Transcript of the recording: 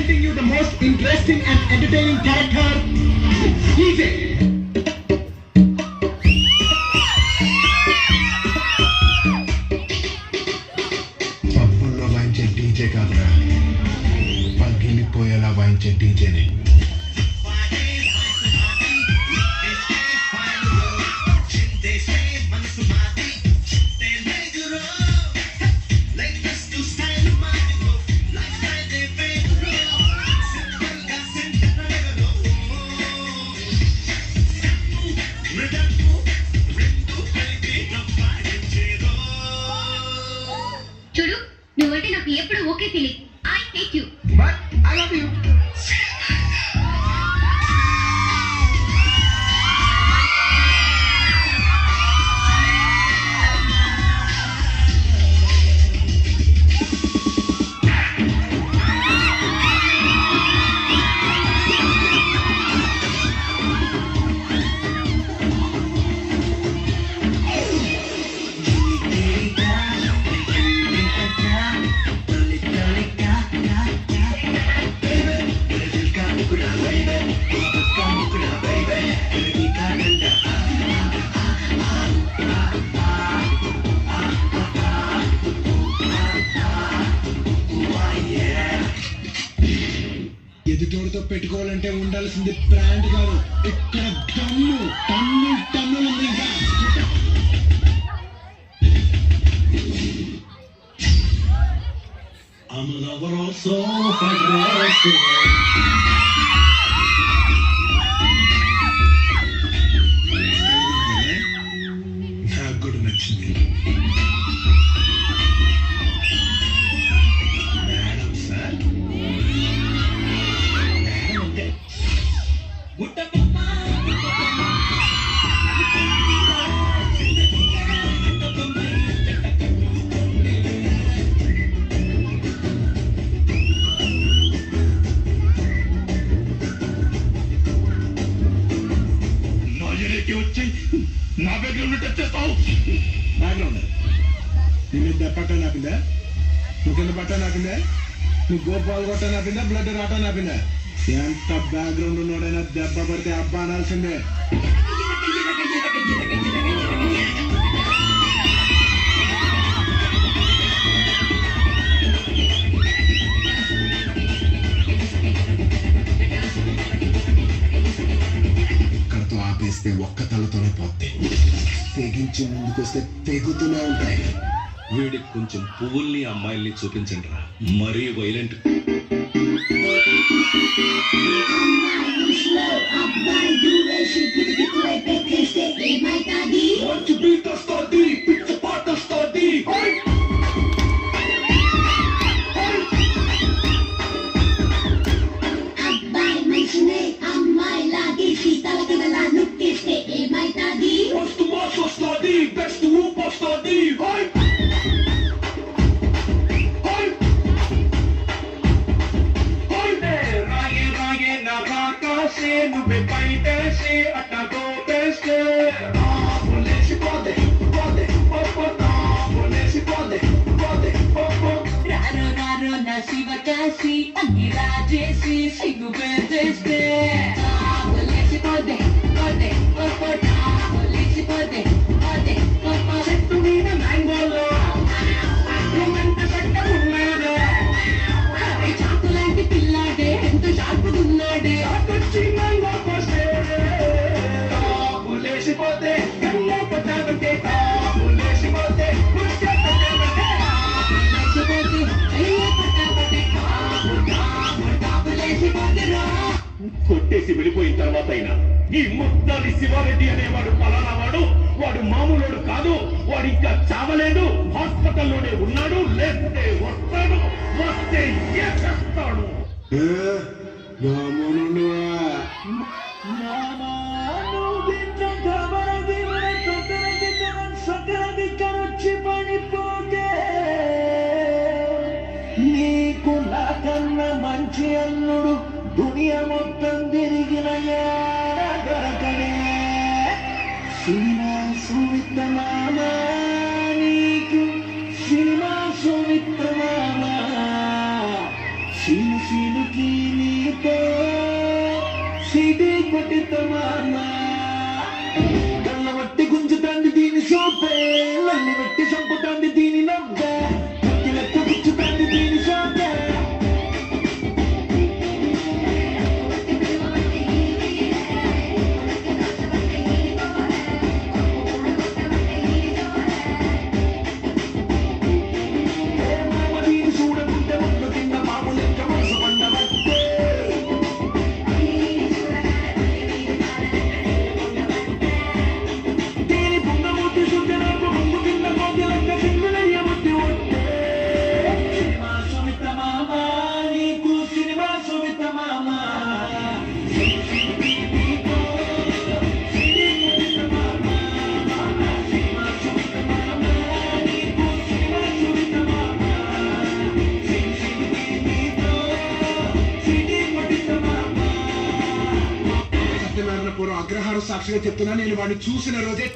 presenting you the most interesting and entertaining character, DJ. పబ్బుల్లో వాయించే DJ కాదురా, పగిలిపోయేలా వాయించే డీజేని. చూడు, నువ్వంటే నాకు ఎప్పుడు okay feeling. I hate you But I love you. ఎదుటోడితో పెట్టుకోవాలంటే ఉండాల్సింది బ్రాండ్ కాదు, ఇక్కడ దమ్ము. టన్ను ఉంది. ఇంకా I'm a lover also, fighter also. నాకు కూడా నచ్చింది. మేడం సార్, మేడం అంటే వచ్చి నా బ్యాక్గ్రౌండ్ టచ్ చేస్తావు. బ్యాక్గ్రౌండ్ నేను దెప్పట నాపిందా, నువ్వు కింద పట్ట నాపిందా, నువ్వు గోపాల్ కొట్ట నాపిందా, బ్లడ్ రాట నాపిందా. ఎంత బ్యాక్గ్రౌండ్ ఉన్నోడైనా దెబ్బ పడితే అబ్బా అనాల్సిందే. ఆపేస్తే ఒక్క తలతోనే పోతే, తెగించి ముందుకొస్తే తెగుతూనే ఉంటాయి. వీడికి కొంచెం పువ్వుల్ని అమ్మాయిల్ని చూపించండి రా, మరీ వైలెంట్. కొట్టేసి వెళ్ళిపోయిన తర్వాత అయినా ఈ ముత్తాలి శివారెడ్డి అనేవాడు పలానా వాడు మామూలుడు కాదు, వాడు ఇంకా చావలేదు, హాస్పిటల్లోనే ఉన్నాడు, లేకపోతే వస్తాడు, వస్తే చేస్తాడు. నీకు నాకన్నా మంచి అల్లుడు దునియా మొత్తం తిరిగిన దొరకనే. సినిమా సుమిత్ర మామ, నీకు సినిమా సుమిత్ర మామ, సీను సీనుకి నీతో సిటీ కొట్టితమానా కళ్ళబట్టి గుంజుతాంది దీని సోపే నల్లి బట్టి చంపుతాంది దీని నవ్వే లెక్క గుచ్చుతాంది దీని సోపే సత్యనారాయణ పూర్వం అగ్రహార సాక్షిగా చెప్తున్నా నేను వాడిని చూసిన రోజే